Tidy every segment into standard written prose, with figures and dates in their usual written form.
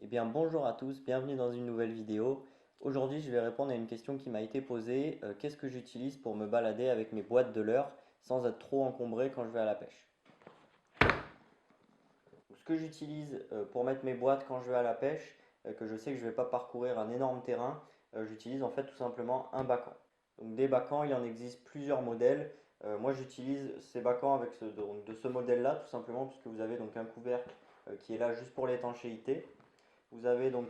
Eh bien bonjour à tous, bienvenue dans une nouvelle vidéo. Aujourd'hui je vais répondre à une question qui m'a été posée. Qu'est-ce que j'utilise pour me balader avec mes boîtes de leurre sans être trop encombré quand je vais à la pêche? Donc, ce que j'utilise pour mettre mes boîtes quand je vais à la pêche, que je sais que je ne vais pas parcourir un énorme terrain, j'utilise en fait tout simplement un bacan. Donc des bacans, il en existe plusieurs modèles. Moi j'utilise ces bacans avec donc, de ce modèle-là tout simplement puisque vous avez donc un couvercle qui est là juste pour l'étanchéité. Vous avez donc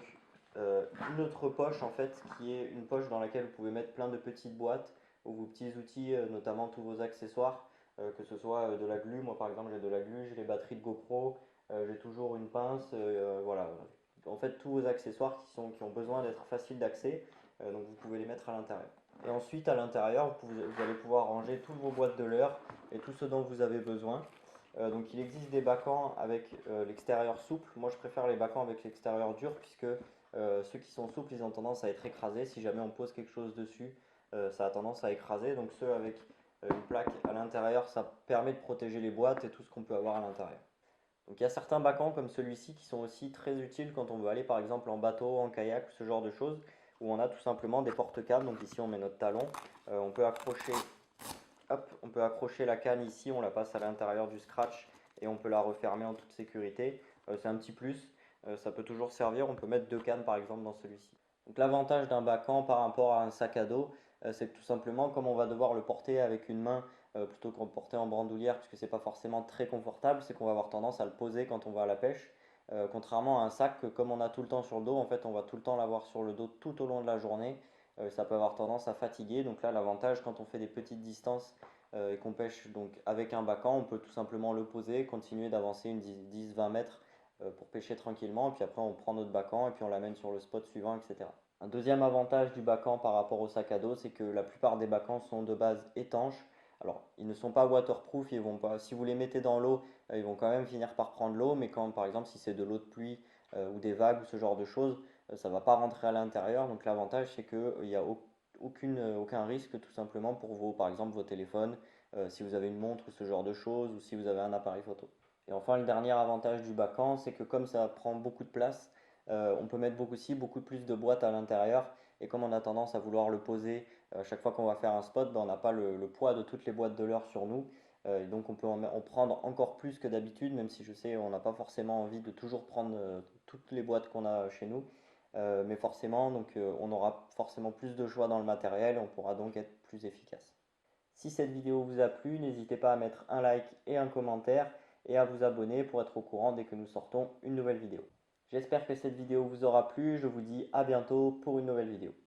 une autre poche en fait qui est une poche dans laquelle vous pouvez mettre plein de petites boîtes ou vos petits outils, notamment tous vos accessoires, que ce soit de la glu. Moi par exemple j'ai de la glu, j'ai les batteries de GoPro, j'ai toujours une pince, voilà. En fait tous vos accessoires qui ont besoin d'être faciles d'accès, donc vous pouvez les mettre à l'intérieur. Et ensuite à l'intérieur vous allez pouvoir ranger toutes vos boîtes de leurre et tout ce dont vous avez besoin. Donc il existe des bacans avec l'extérieur souple. Moi je préfère les bacans avec l'extérieur dur puisque ceux qui sont souples ils ont tendance à être écrasés. Si jamais on pose quelque chose dessus, ça a tendance à écraser. Donc ceux avec une plaque à l'intérieur, ça permet de protéger les boîtes et tout ce qu'on peut avoir à l'intérieur. Donc il y a certains bacans comme celui-ci qui sont aussi très utiles quand on veut aller par exemple en bateau, en kayak ou ce genre de choses où on a tout simplement des porte-câbles. Donc ici on met notre talon, on peut accrocher. Hop, on peut accrocher la canne ici, on la passe à l'intérieur du scratch et on peut la refermer en toute sécurité. C'est un petit plus, ça peut toujours servir. On peut mettre deux cannes par exemple dans celui-ci. Donc l'avantage d'un bacan par rapport à un sac à dos, c'est que tout simplement, comme on va devoir le porter avec une main plutôt qu'on le porter en bandoulière, puisque c'est pas forcément très confortable, c'est qu'on va avoir tendance à le poser quand on va à la pêche. Contrairement à un sac que comme on a tout le temps sur le dos, en fait on va tout le temps l'avoir sur le dos tout au long de la journée. Ça peut avoir tendance à fatiguer. Donc là, l'avantage quand on fait des petites distances et qu'on pêche donc avec un bacan, on peut tout simplement le poser, continuer d'avancer une 10-20 mètres pour pêcher tranquillement. Et puis après, on prend notre bacan et puis on l'amène sur le spot suivant, etc. Un deuxième avantage du bacan par rapport au sac à dos, c'est que la plupart des bacans sont de base étanches. Alors, ils ne sont pas waterproof, ils vont pas, si vous les mettez dans l'eau, ils vont quand même finir par prendre l'eau, mais quand par exemple si c'est de l'eau de pluie ou des vagues ou ce genre de choses, ça ne va pas rentrer à l'intérieur. Donc l'avantage c'est qu'il n'y a aucun risque tout simplement pour vos, par exemple vos téléphones, si vous avez une montre ou ce genre de choses, ou si vous avez un appareil photo. Et enfin le dernier avantage du bacan, c'est que comme ça prend beaucoup de place, on peut mettre beaucoup plus de boîtes à l'intérieur. Et comme on a tendance à vouloir le poser chaque fois qu'on va faire un spot, ben, on n'a pas le poids de toutes les boîtes de leurre sur nous. Et donc on peut en prendre encore plus que d'habitude, même si je sais on n'a pas forcément envie de toujours prendre toutes les boîtes qu'on a chez nous. Mais forcément, donc, on aura forcément plus de choix dans le matériel et on pourra donc être plus efficace. Si cette vidéo vous a plu, n'hésitez pas à mettre un like et un commentaire et à vous abonner pour être au courant dès que nous sortons une nouvelle vidéo. J'espère que cette vidéo vous aura plu, je vous dis à bientôt pour une nouvelle vidéo.